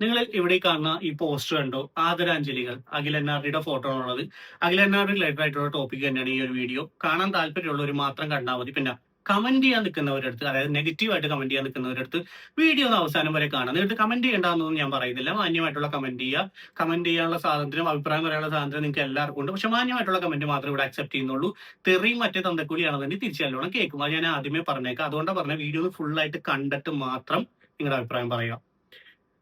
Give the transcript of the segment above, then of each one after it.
നിങ്ങൾ ഇവിടെ കാണുന്ന ഈ പോസ്റ്റർ കണ്ടോ? ആദരാഞ്ജലികൾ. അഖിൽ എൻ.ആർ.ഡിയുടെ ഫോട്ടോ ആണുള്ളത്. അഖിൽ എൻ.ആർ.ഡി റിലേറ്റഡ് ആയിട്ടുള്ള ടോപ്പിക് തന്നെയാണ് ഈ ഒരു വീഡിയോ. കാണാൻ താല്പര്യമുള്ളവർ മാത്രം കണ്ടാൽ മതി. പിന്നെ കമന്റ് ചെയ്യാൻ നിൽക്കുന്നവരുടെ അടുത്ത്, അതായത് നെഗറ്റീവ് ആയിട്ട് കമന്റ് ചെയ്യാൻ നിൽക്കുന്നവരുടെ അടുത്ത് വീഡിയോ ഒന്ന് അവസാനം വരെ കാണാം. എന്നിട്ട് കമന്റ് ചെയ്യേണ്ടതെന്നൊന്നും ഞാൻ പറയുന്നില്ല. മാന്യമായിട്ടുള്ള കമന്റ് ചെയ്യുക. കമന്റ് ചെയ്യാനുള്ള സ്വാതന്ത്ര്യം, അഭിപ്രായം പറയാനുള്ള സ്വാതന്ത്ര്യം നിങ്ങൾക്ക് എല്ലാവർക്കും ഉണ്ട്. പക്ഷെ മാന്യമായിട്ടുള്ള കമന്റ് മാത്രമേ ഇവിടെ അക്സെപ്റ്റ് ചെയ്യുന്നുള്ളൂ. തെറിയും മറ്റേ തന്തക്കൂലിയാണെന്നുണ്ടെങ്കിൽ തിരിച്ചല്ലോണം കേൾക്കും. അത് ഞാൻ ആദ്യമേ പറഞ്ഞേക്കാം. അതുകൊണ്ടാണ് പറഞ്ഞ വീഡിയോ ഫുൾ ആയിട്ട് കണ്ടിട്ട് മാത്രം നിങ്ങളുടെ അഭിപ്രായം പറയുക.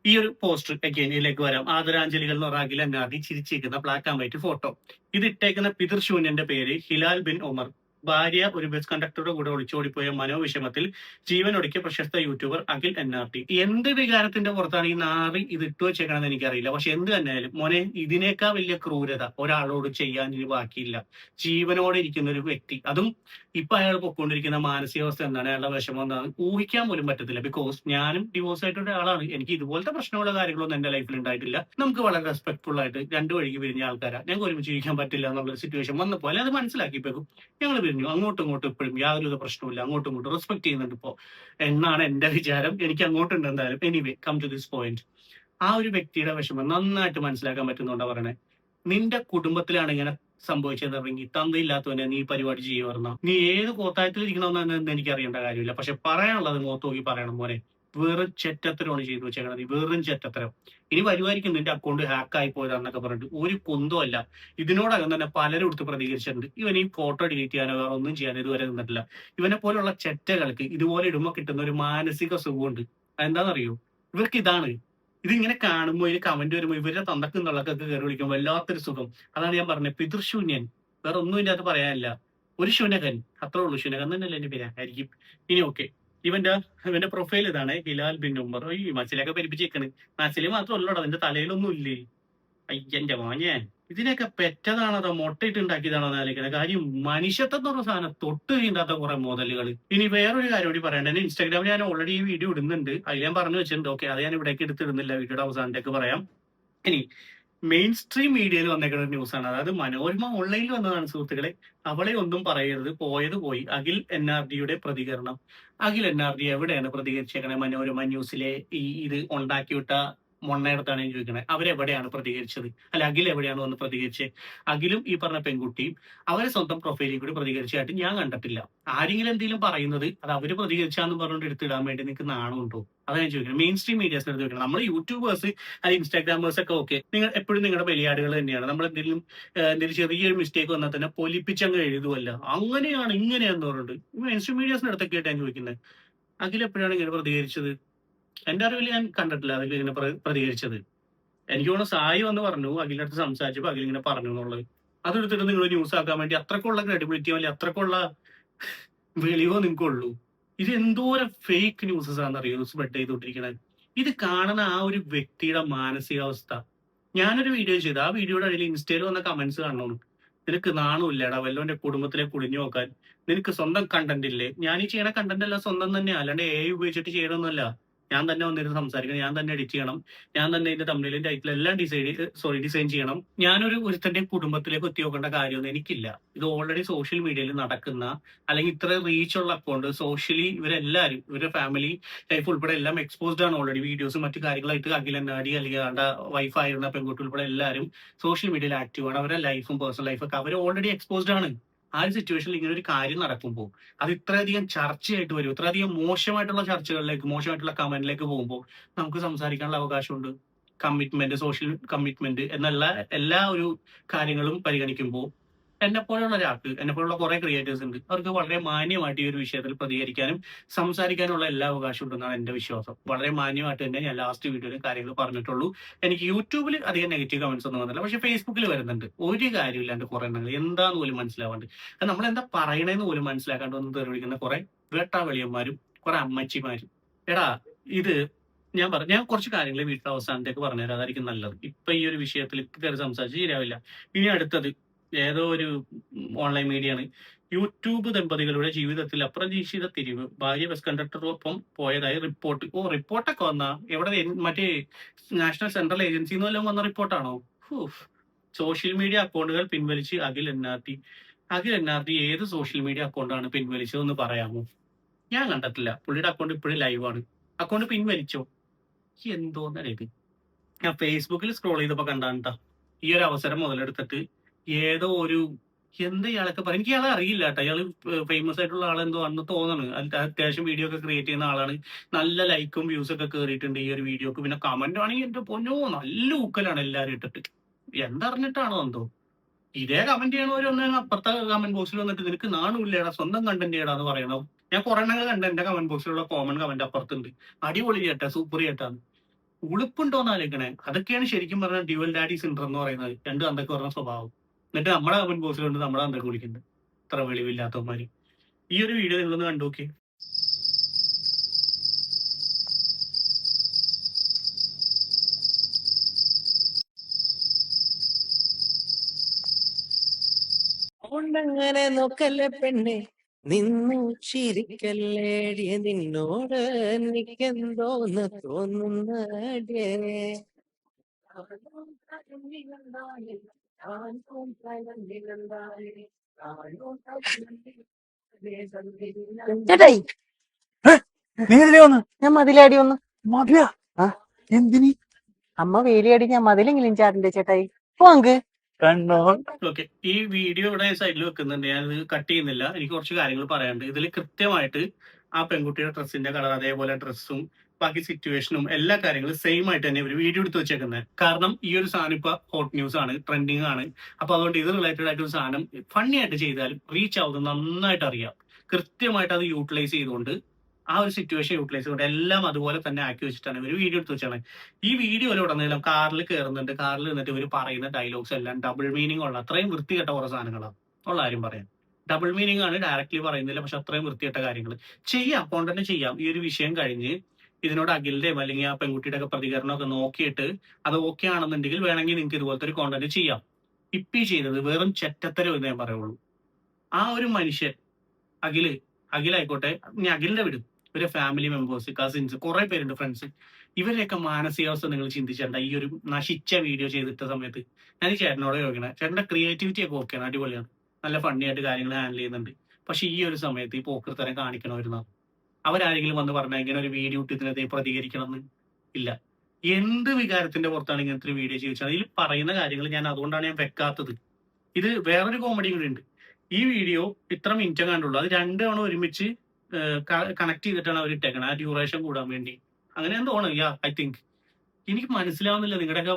ഈ ഒരു പോസ്റ്റർ ഇതിലേക്ക് വരാം. ആദരാഞ്ജലികൾ എന്ന് പറഞ്ഞ അഖിൽ എൻ.ആർ.ഡി ചിരിച്ചിരിക്കുന്ന ബ്ലാക്ക് ആൻഡ് വൈറ്റ് ഫോട്ടോ. ഇത് ഇട്ടേക്കുന്ന പിതൃശൂന്യന്റെ പേര് ഹിലാൽ ബിൻ ഒമർ. ഭാര്യ ഒരു ബസ് കണ്ടക്ടറുടെ കൂടെ ഒളിച്ചോടിപ്പോയ മനോവിഷമത്തിൽ ജീവനൊടുക്കിയ പ്രശസ്ത യൂട്യൂബർ അഖിൽ എൻ.ആർ.ഡി. എന്ത് വികാരത്തിന്റെ പുറത്താണ് ഈ നാറി ഇത് ഇട്ടു വെച്ചേക്കണമെന്ന് എനിക്കറിയില്ല. പക്ഷെ എന്ത് തന്നെയായാലും മോനെ, ഇതിനേക്കാൾ വലിയ ക്രൂരത ഒരാളോട് ചെയ്യാൻ ഇനി ബാക്കിയില്ല. ജീവനോടെ ഇരിക്കുന്ന ഒരു വ്യക്തി, അതും ഇപ്പൊ അയാൾ പൊക്കോണ്ടിരിക്കുന്ന മാനസികാവസ്ഥ എന്താണ്, അയാളുടെ വിഷമം എന്താണ് ഊഹിക്കാൻ പോലും പറ്റത്തില്ല. ബിക്കോസ് ഞാനും ഡിവോഴ്സ് ആയിട്ടുള്ള ആളാണ്. എനിക്ക് ഇതുപോലത്തെ പ്രശ്നമുള്ള കാര്യങ്ങളൊന്നും എന്റെ ലൈഫിൽ ഉണ്ടായിട്ടില്ല. നമുക്ക് വളരെ റെസ്പെക്ട്ഫുൾ ആയിട്ട് രണ്ടു വഴിക്ക് പിരിഞ്ഞ ആൾക്കാരാണ്. ഞങ്ങൾക്ക് ഒരുമിച്ച് ജീവിക്കാൻ പറ്റില്ല എന്നുള്ള സിറ്റുവേഷൻ വന്നപ്പോൾ അത് മനസ്സിലാക്കിയപ്പോഴും ഞങ്ങൾ പിരിഞ്ഞു. അങ്ങോട്ടും ഇങ്ങോട്ടും ഇപ്പോഴും യാതൊരു പ്രശ്നമില്ല. അങ്ങോട്ടും ഇങ്ങോട്ടും റെസ്പെക്ട് ചെയ്യുന്നുണ്ട് ഇപ്പോ എന്നാണ് എന്റെ വിചാരം. എനിക്ക് അങ്ങോട്ടുണ്ട് എന്തായാലും. Anyway, come to this point. ആ ഒരു വ്യക്തിയുടെ വിഷമം നന്നായിട്ട് മനസ്സിലാക്കാൻ പറ്റുന്നുണ്ടോ പറയണേ. നിന്റെ കുടുംബത്തിലാണ് ഇങ്ങനെ സംഭവിച്ചതെങ്കിൽ തന്തയില്ലാത്തവനെ നീ പരിപാടി ചെയ്യുമായിരുന്ന, നീ ഏത് കോത്തായത്തിൽ ഇരിക്കണമെന്ന് എനിക്ക് അറിയേണ്ട കാര്യമില്ല. പക്ഷെ പറയാനുള്ളത് മുഖത്ത് നോക്കി പറയണം മോനെ. വെറും ചെറ്റത്തരമാണ് ചെയ്തു വെച്ചേക്കണത്. നീ വെറും ചെറ്റത്തരം. ഇനി വരുമായിരിക്കും നിന്റെ അക്കൗണ്ട് ഹാക്ക് ആയി പോയതാന്നൊക്കെ പറഞ്ഞിട്ട് ഒരു കുന്തമല്ല. ഇതിനോടകം തന്നെ പലരും എടുത്ത് പ്രതികരിച്ചിട്ടുണ്ട്. ഇവൻ ഈ ഫോട്ടോ ഡിലീറ്റ് ചെയ്യാനോ വേറെ ഒന്നും ചെയ്യാനോ ഇതുവരെ നിന്നിട്ടില്ല. ഇവനെ പോലുള്ള ചെറ്റകൾക്ക് ഇതുപോലെ ഇടുമ്പോൾ കിട്ടുന്ന ഒരു മാനസിക സുഖമുണ്ട്. എന്താണെന്നറിയോ? ഇവർക്ക് ഇതാണ്. ഇതിങ്ങനെ കാണുമ്പോൾ ഇതിന് കമന്റ് വരുമ്പോൾ ഇവരുടെ തന്തക്കും തള്ളക്കൊക്കെ കയറി വിളിക്കുമ്പോൾ വല്ലാത്തൊരു സുഖം. അതാണ് ഞാൻ പറഞ്ഞത്, പിതൃശൂന്യൻ. വേറെ ഒന്നും ഇതിന്റെ അകത്ത് പറയാനില്ല. ഒരു ശൂനകൻ, അത്രേ ഉള്ളൂ. ശൂനകൻ തന്നെയല്ലേ എന്റെ പേര് ആയിരിക്കും. ഇനി ഓക്കെ, ഇവന്റെ പ്രൊഫൈൽ ഇതാണ്, ഹിലാൽ ബിൻ ഉമർ. ഈ മസിലൊക്കെ പരിപ്പിച്ചേക്കണ്. മസില് മാത്രമല്ലടോ, അതിന്റെ തലയിലൊന്നും ഇല്ലേ. അയ്യന്റെ മോനെ, ഇതിനൊക്കെ പെറ്റതാണോ അതോ മൊട്ടയിട്ട് ഉണ്ടാക്കിയതാണോ എന്നാലിക്കുന്നത് കാര്യം. മനുഷ്യത്വം എന്ന് പറഞ്ഞ സാധനം തൊട്ട് കഴിയാത്ത കുറെ മോഡലുകൾ. ഇനി വേറൊരു കാര്യം കൂടി പറയണ്ട. എന്റെ ഇൻസ്റ്റാഗ്രാമിൽ ഞാൻ ഓൾറെഡി ഈ വീഡിയോ ഇടുന്നുണ്ട്. അതിൽ ഞാൻ പറഞ്ഞു വെച്ചിട്ടുണ്ട്. ഓക്കെ, അത് ഞാൻ ഇവിടേക്ക് എടുത്തിടുന്നില്ല. വീഡിയോയുടെ അവസാനത്തേക്ക് പറയാം. ഇനി മെയിൻ സ്ട്രീം മീഡിയയിൽ വന്നേക്കുന്ന ന്യൂസാണ്. അതായത് മനോരമ ഓൺലൈനിൽ വന്നതാണ് സുഹൃത്തുക്കളെ. അവളെ ഒന്നും പറയരുത്, പോയത് പോയി. അഖിൽ എൻ.ആർ.ഡിയുടെ പ്രതികരണം. അഖിൽ എൻ.ആർ.ഡി എവിടെയാണ് പ്രതികരിച്ചേക്കണേ? മനോരമ ന്യൂസിലെ ഇത് ഉണ്ടാക്കിവിട്ട മൊണ്ണയിടത്താണ് ഞാൻ ചോദിക്കണത്. അവരെവിടെയാണ് പ്രതികരിച്ചത്? അല്ല, അഖിൽ എവിടെയാണ് വന്ന് പ്രതികരിച്ചത്? അഖിലും ഈ പറഞ്ഞ പെൺകുട്ടിയും അവരെ സ്വന്തം പ്രൊഫൈലിൽ കൂടി പ്രതികരിച്ചായിട്ട് ഞാൻ കണ്ടിട്ടില്ല. ആരെങ്കിലും എന്തെങ്കിലും പറയുന്നത് അത് അവര് പ്രതികരിച്ചാന്ന് പറഞ്ഞുകൊണ്ട് എടുത്തിടാൻ വേണ്ടി നിങ്ങൾക്ക് നാണമുണ്ടോ? അതാണ് ഞാൻ ചോദിക്കുന്നത്. മെയിൻ സ്ട്രീം മീഡിയാസിന് എടുത്ത് ചോദിക്കണം. നമ്മൾ യൂട്യൂബേഴ്സ്, അത് ഇൻസ്റ്റാഗ്രാമേഴ്സ് ഒക്കെ ഓക്കെ, നിങ്ങൾ എപ്പോഴും നിങ്ങളുടെ ബലിയാടുകൾ തന്നെയാണ്. നമ്മൾ എന്തെങ്കിലും ചെറിയൊരു മിസ്റ്റേക്ക് വന്നാൽ തന്നെ പൊലിപ്പിച്ചങ്ങ് എഴുതുമല്ല. അങ്ങനെയാണ് ഇങ്ങനെയാന്ന് പറഞ്ഞിട്ട് മെയിൻ സ്ട്രീം മീഡിയാസിന് അടുത്തൊക്കെ ആയിട്ട് ഞാൻ ചോദിക്കുന്നത്. അഖിൽ എപ്പോഴാണ് ഇങ്ങനെ പ്രതികരിച്ചത്? എന്റെ അറിവിൽ ഞാൻ കണ്ടിട്ടില്ല അതിൽ ഇങ്ങനെ പ്രതികരിച്ചത്. എനിക്ക് തോന്നുന്നു സായി വന്ന് പറഞ്ഞു, അഖിലിന്റെ അടുത്ത് സംസാരിച്ചപ്പോൾ അഖിൽ ഇങ്ങനെ പറഞ്ഞു എന്നുള്ളത്. അതെടുത്തിട്ട് നിങ്ങൾ ന്യൂസ് ആക്കാൻ വേണ്ടി അത്രക്കുള്ള ക്രെഡിബിലിറ്റിയോ അല്ലെങ്കിൽ അത്രക്കുള്ള വെളിവോ നിങ്ങൾക്കുള്ളൂ. ഇത് എന്തോരം ഫേക്ക് ന്യൂസസ് ആണെന്നറിയോ സ്പ്രെഡ് ചെയ്തുകൊണ്ടിരിക്കുന്നത്. ഇത് കാണുന്ന ആ ഒരു വ്യക്തിയുടെ മാനസികാവസ്ഥ. ഞാനൊരു വീഡിയോ ചെയ്തു. ആ വീഡിയോയുടെ അടിയിൽ ഇൻസ്റ്റയിൽ വന്ന കമന്റ്സ് കാണണം. നിനക്ക് നാണമില്ലടാ വല്ലവന്റെ കുടുംബത്തിലെ കുളിഞ്ഞു നോക്കാൻ. നിനക്ക് സ്വന്തം കണ്ടന്റ് ഇല്ലേ? ഞാൻ ഈ ചെയ്യണ കണ്ടന്റ് എല്ലാം സ്വന്തം തന്നെയാ, അല്ലാണ്ട് AI ഉപയോഗിച്ചിട്ട് ചെയ്യണമെന്നല്ല. ഞാൻ തന്നെ വന്നിരുന്ന് സംസാരിക്കണം, ഞാൻ തന്നെ എഡിറ്റ് ചെയ്യണം, ഞാൻ തന്നെ ഇതിന്റെ തമ്മിലും ടൈറ്റിൽ എല്ലാം ഡിസൈൻ ചെയ്യണം. ഞാനൊരു ഒരുത്തന്റെ കുടുംബത്തിലേക്ക് എത്തി നോക്കേണ്ട കാര്യമൊന്നും എനിക്കില്ല. ഇത് ഓൾറെഡി സോഷ്യൽ മീഡിയയിൽ നടക്കുന്ന, അല്ലെങ്കിൽ ഇത്ര റീച്ച് ഉള്ള അക്കൗണ്ട്, സോഷ്യലി ഇവരെല്ലാവരും ഇവരുടെ ഫാമിലി ലൈഫ് ഉൾപ്പെടെ എല്ലാം എക്സ്പോസ്ഡ് ആണ് ഓൾറെഡി. വീഡിയോസും മറ്റു കാര്യങ്ങളായിട്ട് അഖിൽ എൻ.ആർ.ഡി അല്ലെങ്കിൽ അവരുടെ വൈഫായിരുന്ന പെൺകുട്ടി ഉൾപ്പെടെ എല്ലാവരും സോഷ്യൽ മീഡിയയിൽ ആക്റ്റീവ് ആണ്. അവരുടെ ലൈഫും പേഴ്സണൽ ലൈഫൊക്കെ അവർ ഓൾറെഡി എക്സ്പോസ്ഡ് ആണ്. ആ ഒരു സിറ്റുവേഷനിൽ ഇങ്ങനെ ഒരു കാര്യം നടക്കുമ്പോൾ അത് ഇത്രയധികം ചർച്ചയായിട്ട് വരും. ഇത്രയധികം മോശമായിട്ടുള്ള ചർച്ചകളിലേക്ക്, മോശമായിട്ടുള്ള കമന്റിലേക്ക് പോകുമ്പോൾ നമുക്ക് സംസാരിക്കാനുള്ള അവകാശമുണ്ട്. കമ്മിറ്റ്മെന്റ്, സോഷ്യൽ കമ്മിറ്റ്മെന്റ് എന്നുള്ള എല്ലാ ഒരു കാര്യങ്ങളും പരിഗണിക്കുമ്പോൾ എന്നെപ്പോലുള്ള ഒരാൾക്ക്, എന്നെപ്പോലുള്ള കുറെ ക്രിയേറ്റേഴ്സ് ഉണ്ട്, അവർക്ക് വളരെ മാന്യമായിട്ട് ഈ ഒരു വിഷയത്തിൽ പ്രതികരിക്കാനും സംസാരിക്കാനുള്ള എല്ലാ അവകാശവും ഉണ്ടെന്നാണ് എന്റെ വിശ്വാസം. വളരെ മാന്യമായിട്ട് തന്നെ ഞാൻ ലാസ്റ്റ് വീഡിയോയിൽ കാര്യങ്ങൾ പറഞ്ഞിട്ടുള്ളൂ. എനിക്ക് യൂട്യൂബിൽ അധികം നെഗറ്റീവ് കമന്റ്സ് ഒന്നും വന്നില്ല. പക്ഷെ ഫേസ്ബുക്കിൽ വരുന്നുണ്ട്. ഒരു കാര്യമില്ലാണ്ട് കുറെ എണ്ണങ്ങൾ എന്താന്ന് പോലും മനസ്സിലാവാണ്ട്, നമ്മൾ എന്താ പറയണേന്ന് പോലും മനസ്സിലാക്കാണ്ട് വന്ന് തെറിവിളിക്കുന്ന കുറെ വേട്ടാവെളിയന്മാരും കുറെ അമ്മച്ചിമാരും. എടാ, ഇത് ഞാൻ കുറച്ച് കാര്യങ്ങൾ വീട്ടിൽ അവസാനത്തേക്ക് പറഞ്ഞുതരാം. അതായിരിക്കും നല്ലത്. ഇപ്പൊ ഈ ഒരു വിഷയത്തിൽ കയറി സംസാരിച്ച് ശരിയാവില്ല. ഇനി അടുത്തത് ഏതോ ഒരു ഓൺലൈൻ മീഡിയ ആണ്. യൂട്യൂബ് ദമ്പതികളുടെ ജീവിതത്തിൽ അപ്രതീക്ഷിത തിരിവ്, ഭാര്യ ബസ് കണ്ടക്ടറൊപ്പം പോയതായി റിപ്പോർട്ട്. റിപ്പോർട്ടൊക്കെ വന്നാ എവിടെ? മറ്റേ നാഷണൽ സെൻട്രൽ ഏജൻസിന്ന് വല്ലതും വന്ന റിപ്പോർട്ടാണോ? സോഷ്യൽ മീഡിയ അക്കൗണ്ടുകൾ പിൻവലിച്ച് അഖിൽ എൻ.ആർ.ഡി. അഖിൽ എൻ.ആർ.ഡി ഏത് സോഷ്യൽ മീഡിയ അക്കൗണ്ടാണ് പിൻവലിച്ചതെന്ന് പറയാമോ? ഞാൻ കണ്ടിട്ടില്ല. പുള്ളിയുടെ അക്കൗണ്ട് ഇപ്പോഴും ലൈവാണ്. അക്കൗണ്ട് പിൻവലിച്ചോ? എന്തോന്നല്ലേ ഇത്? ഞാൻ ഫേസ്ബുക്കിൽ സ്ക്രോൾ ചെയ്തപ്പോ കണ്ടാണ് ട്ടാ. ഈ ഒരു അവസരം മുതലെടുത്തിട്ട് ഏതോ ഒരു എന്താ ഇയാളൊക്കെ പറയും, എനിക്ക് ഇയാളെ അറിയില്ല കേട്ടോ. ഇയാള് ഫേമസ് ആയിട്ടുള്ള ആളെന്തോ ആണെന്ന് തോന്നുന്നു. അത്യാവശ്യം വീഡിയോ ഒക്കെ ക്രിയേറ്റ് ചെയ്യുന്ന ആളാണ്. നല്ല ലൈക്കും വ്യൂസ് ഒക്കെ കയറിയിട്ടുണ്ട് ഈ ഒരു വീഡിയോക്ക്. പിന്നെ കമന്റ് ആണെങ്കിൽ എന്റെ പൊന്നോ നല്ല ഊക്കലാണ് എല്ലാരും ഇട്ടിട്ട്. എന്തറിഞ്ഞിട്ടാണോ എന്തോ ഇതേ കമന്റ് ചെയ്യണവര് ഒന്ന് അപ്പുറത്തെ കമന്റ് ബോക്സിൽ വന്നിട്ട് നിനക്ക് നാണുല്ലേടാ സ്വന്തം കണ്ടന്റ് ചെയ്യടാന്ന് പറയണോ. ഞാൻ കുറെ എണ്ണങ്ങൾ കണ്ട എന്റെ കമന്റ് ബോക്സിലുള്ള കോമൺ കമന്റ് അപ്പുറത്തുണ്ട്. അടിപൊളി ചേട്ടാ, സൂപ്പർ ചേട്ടാന്ന്. ഉളുപ്പുണ്ടോന്ന് ആലോചിക്കണേ. അതൊക്കെയാണ് ശരിക്കും പറഞ്ഞ ഡ്യുവൽ ഡാഡി സിൻഡ്രം എന്ന് പറയുന്നത്. രണ്ട് അന്തക്ക് പറഞ്ഞ സ്വഭാവം. എന്നിട്ട് നമ്മുടെ കമന്റ് ബോക്സിലുണ്ട് നമ്മളെ അന്തക്ക് വിളിക്കുന്നുണ്ട്. ഇത്ര വെളിവില്ലാത്തവന്മാര്. ഈ ഒരു വീഡിയോ നിങ്ങളൊന്ന് കണ്ടു നോക്കി. കൊണ്ടങ്ങനെ നോക്കല്ലേ പെണ്ണെ, നിന്നു ചിരിക്കല്ലേടിയ നിന്നോട് എനിക്കെന്തോന്ന് തോന്നുന്നടിയേ. ചേട്ടായി നീ ഇതിലേ വന്ന് ഞാൻ മതിലാടി ഒന്ന്. മതിയാ ആ എന്തിനി അമ്മ വേലിയാടി ഞാൻ മതിലെങ്കിലും ചാടിന്റെ ചേട്ടായി പോങ്ക്. കണ്ണോ ഓക്കെ, ഈ വീഡിയോ ഇവിടെ സൈഡിൽ വെക്കുന്നുണ്ട്. ഞാനത് കട്ട് ചെയ്യുന്നില്ല. എനിക്ക് കുറച്ച് കാര്യങ്ങൾ പറയാനുണ്ട്. ഇതിൽ കൃത്യമായിട്ട് ആ പെൺകുട്ടിയുടെ ഡ്രസ്സിന്റെ കളർ, അതേപോലെ ഡ്രസ്സും ബാക്കി സിറ്റുവേഷനും എല്ലാ കാര്യങ്ങളും സെയിം ആയിട്ട് തന്നെ ഒരു വീഡിയോ എടുത്ത് വെച്ചേക്കുന്നത്. കാരണം ഈ ഒരു സാധനം ഇപ്പൊ ഹോട്ട് ന്യൂസ് ആണ്, ട്രെൻഡിങ് ആണ്. അപ്പൊ അതുകൊണ്ട് ഇത് റിലേറ്റഡ് ആയിട്ട് ഒരു സാധനം ഫണ്ണി ആയിട്ട് ചെയ്താലും റീച്ച് ആവുന്നത് നന്നായിട്ട് അറിയാം. കൃത്യമായിട്ട് അത് യൂട്ടിലൈസ് ചെയ്തുകൊണ്ട് ആ ഒരു സിറ്റുവേഷൻ യൂട്ടിലൈസ് ചെയ്തുകൊണ്ട് എല്ലാം അതുപോലെ തന്നെ ആക്കി വെച്ചിട്ടാണ് ഒരു വീഡിയോ എടുത്ത് വെച്ചാണ്. ഈ വീഡിയോയിൽ ഉടനീളം കാറിൽ കയറുന്നുണ്ട്. കാറിൽ നിന്നിട്ട് ഇവർ പറയുന്ന ഡയലോഗ്സ് എല്ലാം ഡബിൾ മീനിങ് ഉള്ള അത്രയും വൃത്തികെട്ട കുറെ സാധനങ്ങളാണ് ഉള്ള കാര്യം പറയാം. ഡബിൾ മീനിങ് ആണ്, ഡയറക്ട്ലി പറയുന്നില്ല. പക്ഷെ അത്രയും വൃത്തികെട്ട കാര്യങ്ങൾ ചെയ്യാം, കോണ്ടന്റ് ചെയ്യാം. ഈ ഒരു വിഷയം കഴിഞ്ഞ് ഇതിനോട് അഖിലിന്റെയും അല്ലെങ്കിൽ ആ പെൺകുട്ടിയുടെ ഒക്കെ പ്രതികരണമൊക്കെ നോക്കിയിട്ട് അത് ഓക്കെ ആണെന്നുണ്ടെങ്കിൽ വേണമെങ്കിൽ നിങ്ങൾക്ക് ഇതുപോലത്തെ ഒരു കോണ്ടന്റ് ചെയ്യാം. ഇപ്പി ചെയ്തത് വെറും ചെറ്റത്തരം എന്ന് ഞാൻ പറയുള്ളൂ. ആ ഒരു മനുഷ്യൻ അഖിലായിക്കോട്ടെ, ഇനി അഖിലിന്റെ വിടും, ഇവരെ ഫാമിലി മെമ്പേഴ്സ്, കസിൻസ്, കുറെ പേരുണ്ട്, ഫ്രണ്ട്സ്, ഇവരെയൊക്കെ മാനസികാവസ്ഥ നിങ്ങൾ ചിന്തിച്ചിട്ടുണ്ട ഈ ഒരു നശിച്ച വീഡിയോ ചെയ്തിട്ട സമയത്ത്. ഞാൻ ഈ ചേട്ടനോട് ചോദിക്കണേ, ചേട്ടന്റെ ക്രിയേറ്റിവിറ്റി ഒക്കെ ഓക്കെയാണ്, അടിപൊളിയാണ്, നല്ല ഫണ്ണി ആയിട്ട് കാര്യങ്ങൾ ഹാൻഡിൽ ചെയ്യുന്നുണ്ട്. പക്ഷെ ഈ ഒരു സമയത്ത് ഈ പോക്കൃത്തരം കാണിക്കണമായിരുന്നു. അവരാരെങ്കിലും വന്ന് പറഞ്ഞാൽ ഇങ്ങനെ ഒരു വീഡിയോ ഇട്ടിതിനെതിരെ പ്രതികരിക്കണം എന്ന് ഇല്ല. എന്ത് വികാരത്തിന്റെ പുറത്താണ് ഇങ്ങനത്തെ ഒരു വീഡിയോ ചോദിച്ചാൽ ഇതിൽ പറയുന്ന കാര്യങ്ങൾ ഞാൻ അതുകൊണ്ടാണ് ഞാൻ വെക്കാത്തത്. ഇത് വേറൊരു കോമഡി കൂടി ഉണ്ട്. ഈ വീഡിയോ ഇത്ര മിനിറ്റ് കണ്ടുള്ളൂ. അത് 2 തവണ ഒരുമിച്ച് കണക്ട് ചെയ്തിട്ടാണ് അവർ ഇട്ടേക്കണത്, ആ ഡ്യൂറേഷൻ കൂടാൻ വേണ്ടി. അങ്ങനെ എന്തോണ് ഐ തിങ്ക്. എനിക്ക് മനസ്സിലാവുന്നില്ല നിങ്ങളുടെയൊക്കെ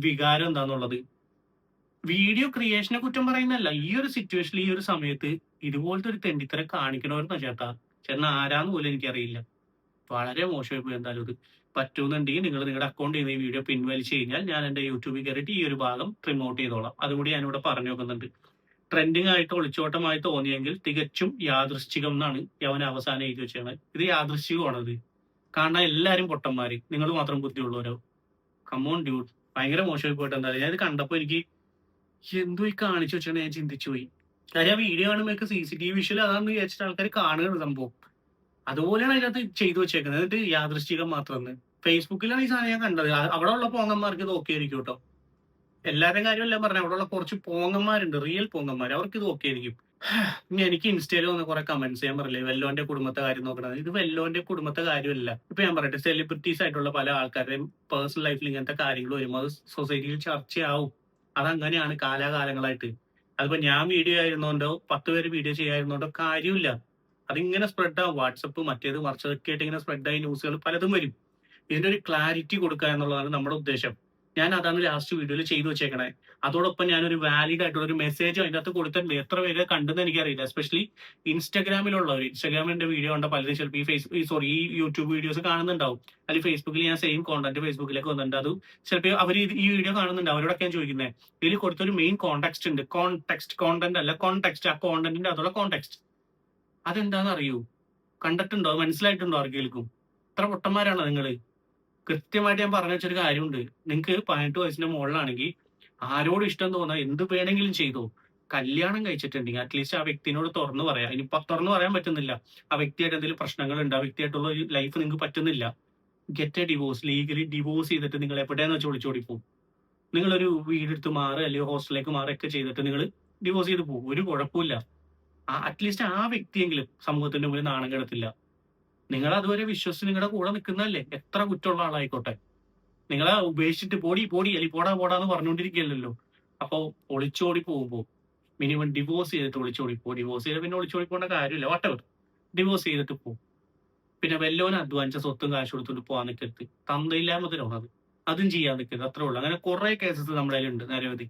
വികാരം എന്താന്നുള്ളത്. വീഡിയോ ക്രിയേഷനെ കുറ്റം പറയുന്നല്ല, ഈ ഒരു സിറ്റുവേഷനിൽ ഈ ഒരു സമയത്ത് ഇതുപോലത്തെ ഒരു തെണ്ടിത്തരം കാണിക്കണമായിരുന്നോ ചേട്ടൻ ആരാന്ന് പോലും എനിക്കറിയില്ല. വളരെ മോശമായി പോയി. എന്തായാലും ഇത് പറ്റുന്നുണ്ടെങ്കിൽ നിങ്ങൾ നിങ്ങളുടെ അക്കൗണ്ട് ചെയ്യുന്ന ഈ വീഡിയോ പിൻവലിച്ചു കഴിഞ്ഞാൽ ഞാൻ എന്റെ യൂട്യൂബിൽ കയറിയിട്ട് ഈ ഒരു ഭാഗം പ്രൊമോട്ട് ചെയ്തോളാം. അതുകൂടി ഞാനിവിടെ പറഞ്ഞു നോക്കുന്നുണ്ട്. ട്രെൻഡിങ് ആയിട്ട് ഒളിച്ചോട്ടമായി തോന്നിയെങ്കിൽ തികച്ചും യാദൃശ്ചികം എന്നാണ് അവൻ അവസാനം എഴുതി വെച്ചാണ്. ഇത് യാദൃശ്ചികമാണത്. കാണാൻ എല്ലാരും പൊട്ടന്മാര്, നിങ്ങൾ മാത്രം ബുദ്ധിയുള്ളവരോ. കമോൺ ഡ്യൂഡ്, ഭയങ്കര മോശമായി പോയിട്ട്. എന്തായാലും ഞാൻ ഇത് കണ്ടപ്പോ എനിക്ക് എന്തോ ഈ കാണിച്ചു വെച്ചാണ് ഞാൻ ചിന്തിച്ചു പോയി. കാര്യം ആ വീഡിയോ കാണുമ്പോൾ CCTV വിഷ്വൽ അതാണെന്ന് വിചാരിച്ചിട്ട് ആൾക്കാർ കാണുകയാണ് സംഭവം. അതുപോലെയാണ് അതിനകത്ത് ചെയ്തു വെച്ചേക്കുന്നത്. എന്നിട്ട് യാദൃശ്ചികം മാത്രം. ഫേസ്ബുക്കിലാണ് ഈ സാധനം ഞാൻ കണ്ടത്. അവിടെ ഉള്ള പോങ്ങന്മാർക്ക് ഇത് ഓക്കെ ആയിരിക്കും കേട്ടോ. എല്ലാവരുടെയും കാര്യമല്ല പറഞ്ഞത്, അവിടെ ഉള്ള കുറച്ച് പോങ്ങന്മാരുണ്ട്, റിയൽ പോങ്ങന്മാർ, അവർക്ക് ഇത് ഓക്കെ ആയിരിക്കും. ഇനി എനിക്ക് ഇൻസ്റ്റയിൽ വന്ന് കുറെ കമന്റ്സ് ഞാൻ പറയില്ലേ, വെല്ലോന്റെ കുടുംബത്തെ കാര്യം നോക്കണത്. ഇത് വെല്ലോന്റെ കുടുംബത്തെ കാര്യമല്ല. ഇപ്പൊ ഞാൻ പറയട്ടെ, സെലിബ്രിറ്റീസ് ആയിട്ടുള്ള പല ആൾക്കാരുടെയും പേഴ്സണൽ ലൈഫിൽ ഇങ്ങനത്തെ കാര്യങ്ങൾ വരുമ്പോൾ അത് സൊസൈറ്റിയിൽ ചർച്ചയാവും. അതങ്ങനെയാണ് കാലാകാലങ്ങളായിട്ട്. അതിപ്പോ ഞാൻ വീഡിയോ ആയിരുന്നോണ്ടോ 10 പേര് വീഡിയോ ചെയ്യായിരുന്നോണ്ടോ കാര്യമില്ല. അതിങ്ങനെ സ്പ്രെഡ് ആവും. വാട്സപ്പ് മറ്റേത് മറിച്ചതൊക്കെ ആയിട്ട് ഇങ്ങനെ സ്പ്രെഡ് ആയി ന്യൂസുകൾ പലതും വരും. ഇതിന്റെ ഒരു ക്ലാരിറ്റി കൊടുക്കുക എന്നുള്ളതാണ് നമ്മുടെ ഉദ്ദേശം. ഞാൻ അതാണ് ലാസ്റ്റ് വീഡിയോയിൽ ചെയ്തു വെച്ചേക്കണേ. അതോടൊപ്പം ഞാനൊരു വാലിഡ് ആയിട്ടുള്ള ഒരു മെസ്സേജ് അതിന്റെ അകത്ത് കൊടുത്തിട്ടുണ്ട്. എത്ര പേര് കണ്ടെന്ന് എനിക്കറിയില്ല. എസ്പെഷ്യലി ഇൻസ്റ്റാഗ്രാമിലുള്ളവർ. ഇൻസ്റ്റാഗ്രാമിന്റെ വീഡിയോ കണ്ട പലരും ചിലപ്പോൾ ഈ യൂട്യൂബ് വീഡിയോസ് കാണുന്നുണ്ടാവും. അല്ലെങ്കിൽ ഫേസ്ബുക്കിൽ ഞാൻ സെയിം കോണ്ടന്റ് ഫേസ്ബുക്കിലേക്ക് വന്നിട്ടുണ്ട്. അത് ചിലപ്പോൾ അവർ ഈ വീഡിയോ കാണുന്നുണ്ട്. അവരോടൊക്കെ ഞാൻ ചോദിക്കുന്നത്, ഇതിൽ കൊടുത്തൊരു മെയിൻ കോണ്ടെക്സ്റ്റ് ഉണ്ട്. കോണ്ടന്റ് അല്ല കോണ്ടെക്സ്റ്റ്. ആ കോണ്ടന്റിന്റെ അതുള്ള കോണ്ടെക്സ്റ്റ് അതെന്താന്ന് അറിയൂ? കണ്ടിട്ടുണ്ടോ? മനസ്സിലായിട്ടുണ്ടോ ആർക്കെങ്കിലും? ഇത്ര പൊട്ടന്മാരാണോ നിങ്ങള്? കൃത്യമായിട്ട് ഞാൻ പറഞ്ഞു വെച്ചൊരു കാര്യമുണ്ട്. നിങ്ങൾക്ക് 18 വയസ്സിന്റെ മുകളിലാണെങ്കിൽ ആരോട് ഇഷ്ടം തോന്നാ എന്ത് വേണമെങ്കിലും ചെയ്തോ. കല്യാണം കഴിച്ചിട്ടുണ്ടെങ്കിൽ അറ്റ്ലീസ്റ്റ് ആ വ്യക്തിനോട് തുറന്നു പറയാം. ഇനിയിപ്പൊ തുറന്നു പറയാൻ പറ്റുന്നില്ല, ആ വ്യക്തിയായിട്ട് എന്തെങ്കിലും പ്രശ്നങ്ങളുണ്ട്, ആ വ്യക്തിയായിട്ടുള്ള ഒരു ലൈഫ് നിങ്ങൾക്ക് പറ്റുന്നില്ല, get A divorce. Legally divorce ചെയ്തിട്ട് നിങ്ങൾ എവിടെയെന്ന് വെച്ച് ഒളിച്ചോടിപ്പോവും. നിങ്ങളൊരു വീടെടുത്ത് മാറുക അല്ലെങ്കിൽ ഹോസ്റ്റലിലേക്ക് മാറുകയൊക്കെ ചെയ്തിട്ട് നിങ്ങൾ ഡിവോഴ്സ് ചെയ്ത് പോകും. ഒരു കുഴപ്പമില്ല. അറ്റ്ലീസ്റ്റ് ആ വ്യക്തിയെങ്കിലും സമൂഹത്തിന്റെ മുന്നിൽ നാണം കിടത്തില്ല. നിങ്ങൾ അതുവരെ വിശ്വസിച്ച് നിങ്ങളുടെ കൂടെ നിൽക്കുന്നതല്ലേ, എത്ര കുറ്റമുള്ള ആളായിക്കോട്ടെ. നിങ്ങളെ ഉപേക്ഷിച്ചിട്ട് പോടി അല്ലെ പോടാന്ന് പറഞ്ഞുകൊണ്ടിരിക്കുകയല്ലോ. അപ്പൊ ഒളിച്ചോടി പോകുമ്പോ മിനിമം ഡിവോഴ്സ് ചെയ്തിട്ട് ഒളിച്ചോടി പോകും. ഡിവോഴ്സ് ചെയ്ത പിന്നെ ഒളിച്ചോടി പോകേണ്ട കാര്യമില്ല. വാട്ടെവർ ഡിവോഴ്സ് ചെയ്തിട്ട് പോകും. പിന്നെ വല്ലോനെ അധ്വാനിച്ച സ്വത്തും കാശ് കൊടുത്തിട്ട് പോകാൻ നിൽക്കരുത്. തന്തയില്ലാമതിനാണ് അത്. അതും ചെയ്യാൻ നിൽക്കരുത്. അത്രേ ഉള്ളൂ. അങ്ങനെ കുറെ കേസസ് നമ്മുടെ കയ്യിലുണ്ട് നിരവധി.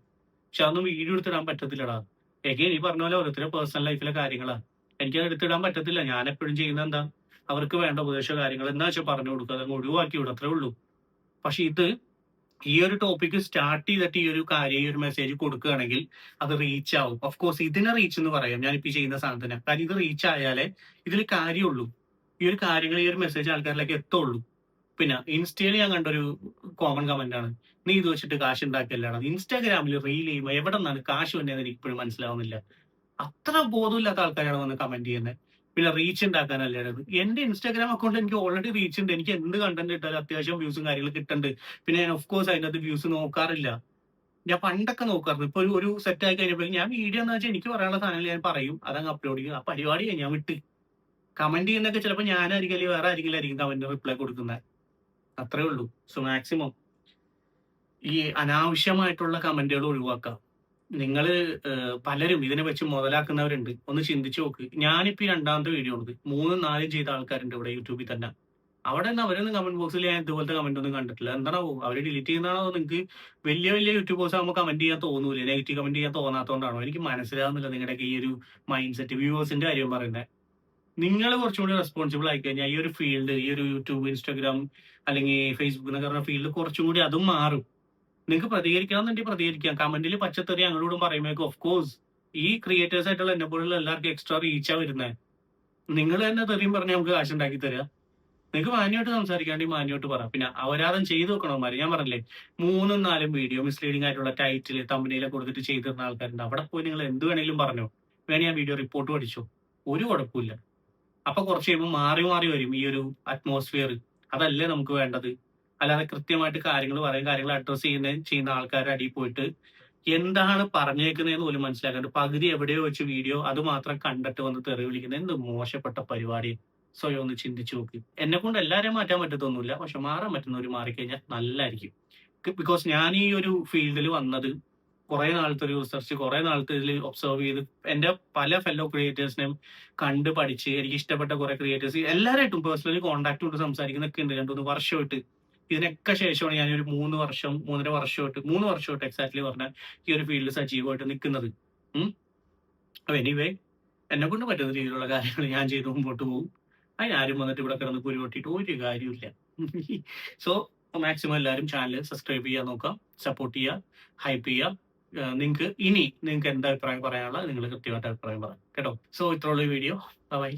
പക്ഷെ അതൊന്നും വീഡിയോ എടുത്തിടാൻ പറ്റത്തില്ലടാ. ഈ പറഞ്ഞ പോലെ ഓരോരുത്തരുടെ പേഴ്സണൽ ലൈഫിലെ കാര്യങ്ങളാണ്. എനിക്കത് എടുത്തിടാൻ പറ്റത്തില്ല. ഞാൻ എപ്പോഴും ചെയ്യുന്ന എന്താ, അവർക്ക് വേണ്ട ഉപദേശ കാര്യങ്ങൾ എന്താ വെച്ചാൽ പറഞ്ഞു കൊടുക്കുക, അതങ്ങ് ഒഴിവാക്കി വിടും. അത്രേ ഉള്ളൂ. പക്ഷെ ഇത് ഈ ഒരു ടോപ്പിക് സ്റ്റാർട്ട് ചെയ്തിട്ട് ഈ ഒരു കാര്യം ഈ ഒരു മെസ്സേജ് കൊടുക്കുകയാണെങ്കിൽ അത് റീച്ച് ആവും. ഓഫ് കോഴ്സ് ഇതിനെ റീച്ച് എന്ന് പറയാം ഞാനിപ്പോ ചെയ്യുന്ന സാധനത്തിന്. കാര്യം ഇത് റീച്ച് ആയാലേ ഇതിൽ കാര്യമുള്ളൂ. ഈ ഒരു കാര്യങ്ങൾ ഈ ഒരു മെസ്സേജ് ആൾക്കാരിലേക്ക് എത്തുള്ളൂ. പിന്നെ ഇൻസ്റ്റയിൽ ഞാൻ കണ്ടൊരു കോമൺ കമന്റ് ആണ്, നീ ഇത് വെച്ചിട്ട് കാശ് ഉണ്ടാക്കിയല്ലാണ്. ഇൻസ്റ്റാഗ്രാമിൽ റീൽ ചെയ്യുമ്പോൾ എവിടെ നിന്നാണ് കാശ് വന്നതെന്ന് എനിക്ക് ഇപ്പോഴും മനസ്സിലാവുന്നില്ല. അത്ര ബോധമില്ലാത്ത ആൾക്കാരാണ് വന്ന് കമന്റ് ചെയ്യുന്നത്. പിന്നെ റീച്ച് ഉണ്ടാക്കാനല്ലേ അത്. എന്റെ ഇൻസ്റ്റാഗ്രാം അക്കൗണ്ട് എനിക്ക് ഓൾറെഡി റീച്ച് ഉണ്ട്. എനിക്ക് എന്ത് കണ്ടന്റ് ഇട്ടാലും അത്യാവശ്യം വ്യൂസും കാര്യങ്ങളും കിട്ടുന്നുണ്ട്. പിന്നെ ഞാൻ ഓഫ് കോഴ്സ് അതിനകത്ത് വ്യൂസ് നോക്കാറില്ല. ഞാൻ പണ്ടൊക്കെ നോക്കാറുണ്ട്. ഇപ്പൊ ഒരു സെറ്റ് ആയി കഴിഞ്ഞപ്പോൾ ഞാൻ വീഡിയോ എന്ന് വെച്ചാൽ എനിക്ക് പറയാനുള്ള സാധനങ്ങൾ ഞാൻ പറയും, അതങ്ങ് അപ്ലോഡ് ചെയ്യും. ആ പരിപാടി ഞാൻ വിട്ട്. കമന്റ് ചെയ്യുന്നൊക്കെ ചിലപ്പോൾ ഞാനായിരിക്കും അല്ലെങ്കിൽ വേറെ ആരെങ്കിലും കമന്റ് റിപ്ലൈ കൊടുക്കുന്നത്. അത്രേ ഉള്ളൂ. സോ മാക്സിമം ഈ അനാവശ്യമായിട്ടുള്ള കമന്റുകൾ ഒഴിവാക്കാം. നിങ്ങൾ പലരും ഇതിനെ വെച്ച് മുതലാക്കുന്നവരുണ്ട്. ഒന്ന് ചിന്തിച്ചു നോക്ക്. ഞാനിപ്പോ ഈ രണ്ടാമത്തെ വീഡിയോ ഉണ്ട്, 3-4 ചെയ്ത ആൾക്കാരുണ്ട് ഇവിടെ യൂട്യൂബിൽ തന്നെ. അവിടെ നിന്ന് അവരൊന്നും കമന്റ് ബോക്സിൽ ഞാൻ ഇതുപോലത്തെ കമന്റ് ഒന്നും കണ്ടിട്ടില്ല. എന്താണോ അവര് ഡിലീറ്റ് ചെയ്യുന്നതാണോ? നിങ്ങൾക്ക് വലിയ യൂട്യൂബേഴ്സ് ആകുമ്പോൾ കമന്റ് ചെയ്യാൻ തോന്നൂലേ? നെഗറ്റീവ് കമന്റ് ചെയ്യാൻ തോന്നാത്തതുകൊണ്ടാണോ? എനിക്ക് മനസ്സിലാവുന്നില്ല നിങ്ങളുടെയൊക്കെ ഈ ഒരു മൈൻഡ് സെറ്റ്. വ്യൂവേഴ്സിന്റെ കാര്യം പറയുന്നത്, നിങ്ങൾ കുറച്ചും കൂടി റെസ്പോൺസിബിൾ ആയി കഴിഞ്ഞാൽ ഈ ഒരു ഫീൽഡ്, ഈ ഒരു യൂട്യൂബ്, ഇൻസ്റ്റാഗ്രാം അല്ലെങ്കിൽ ഫേസ്ബുക്ക് എന്നൊക്കെ പറഞ്ഞ ഫീൽഡ് കുറച്ചും കൂടി അതും മാറും. നിങ്ങൾക്ക് പ്രതികരിക്കാമെന്നുണ്ടെങ്കിൽ പ്രതികരിക്കാം. കമന്റിൽ പച്ചത്തെറി അങ്ങോട്ടും പറയുമ്പോഴേക്കും ഓഫ് കോഴ്സ് ഈ ക്രിയേറ്റേഴ്സ് ആയിട്ടുള്ള എന്നെ പോലുള്ള എല്ലാവർക്കും എക്സ്ട്രാ റീച്ചാ വരുന്നത്. നിങ്ങൾ തന്നെ തെറിയും പറഞ്ഞ് നമുക്ക് കാശ് ഉണ്ടാക്കി തരാ. നിങ്ങൾക്ക് മാന്യമായിട്ട് സംസാരിക്കാണ്ട് മാന്യമായിട്ട് പറയാം. പിന്നെ അവരാധം ചെയ്തു വെക്കണമാര് ഞാൻ പറഞ്ഞില്ലേ, 3-4 വീഡിയോ മിസ്ലീഡിംഗ് ആയിട്ടുള്ള ടൈറ്റിൽ തമ്പനിയിലൊക്കെ കൊടുത്തിട്ട് ചെയ്തു തരുന്ന ആൾക്കാരുണ്ട്. അവിടെ പോയി നിങ്ങൾ എന്ത് വേണമെങ്കിലും പറഞ്ഞോ, വേണേ ആ വീഡിയോ റിപ്പോർട്ട് പഠിച്ചോ, ഒരു കുഴപ്പമില്ല. അപ്പൊ കുറച്ച് കഴിയുമ്പോൾ മാറി വരും ഈ ഒരു അറ്റ്മോസ്ഫിയർ. അതല്ലേ നമുക്ക് വേണ്ടത്. അല്ലാതെ കൃത്യമായിട്ട് കാര്യങ്ങൾ പറയും, കാര്യങ്ങൾ അഡ്രസ് ചെയ്യുന്ന ആൾക്കാരുടെ അടിയിൽ പോയിട്ട് എന്താണ് പറഞ്ഞേക്കുന്നതെന്ന് പോലും മനസ്സിലാക്കാണ്ട് പകുതി എവിടെയോ വെച്ച് വീഡിയോ അത് മാത്രം കണ്ടിട്ട് വന്ന് തെറി വിളിക്കുന്നത് എന്ത് മോശപ്പെട്ട പരിപാടി. സ്വയം ഒന്ന് ചിന്തിച്ചു നോക്ക്. എന്നെ കൊണ്ട് എല്ലാവരെയും മാറ്റാൻ പറ്റത്തൊന്നുമില്ല, പക്ഷെ മാറാൻ പറ്റുന്നവർ മാറിക്കഴിഞ്ഞാൽ നല്ലതായിരിക്കും. ബിക്കോസ് ഞാൻ ഈ ഒരു ഫീൽഡിൽ വന്നത് കുറെ നാളത്തെ ഒരു റിസർച്ച്, കുറെ നാളത്തെ ഇതിൽ ഒബ്സർവ് ചെയ്ത് എന്റെ പല ഫെല്ലോ ക്രിയേറ്റേഴ്സിനെയും കണ്ട് പഠിച്ച് എനിക്ക് ഇഷ്ടപ്പെട്ട കുറെ ക്രിയേറ്റേഴ്സ് എല്ലാവരായിട്ടും പേഴ്സണലി കോൺടാക്ട് കൊണ്ട് സംസാരിക്കുന്നൊക്കെ ഉണ്ട്. 2-3 വർഷമായിട്ട്. ഇതിനൊക്കെ ശേഷമാണ് ഞാൻ ഒരു 3-3.5 വർഷമായിട്ട് എക്സാക്ട്ലി പറഞ്ഞ ഈ ഒരു ഫീൽഡിൽ സജീവമായിട്ട് നിൽക്കുന്നത്. അപ്പൊ എനിവേ, എന്നെ കൊണ്ട് പറ്റുന്ന രീതിയിലുള്ള കാര്യങ്ങൾ ഞാൻ ചെയ്ത് മുമ്പോട്ട് പോകും. അതിനാരും വന്നിട്ട് ഇവിടെ കിടന്ന് കുരു പൊട്ടിയിട്ട് ഒരു കാര്യമില്ല. സോ മാക്സിമം എല്ലാവരും ചാനൽ സബ്സ്ക്രൈബ് ചെയ്യാൻ നോക്കാം, സപ്പോർട്ട് ചെയ്യുക, ഹൈപ്പ് ചെയ്യുക. നിങ്ങൾക്ക് എന്താ അഭിപ്രായം പറയാനുള്ളത് നിങ്ങൾ കൃത്യമായിട്ട് അഭിപ്രായം പറയാം കേട്ടോ. സോ ഇത്രയുള്ള വീഡിയോ. ബൈ.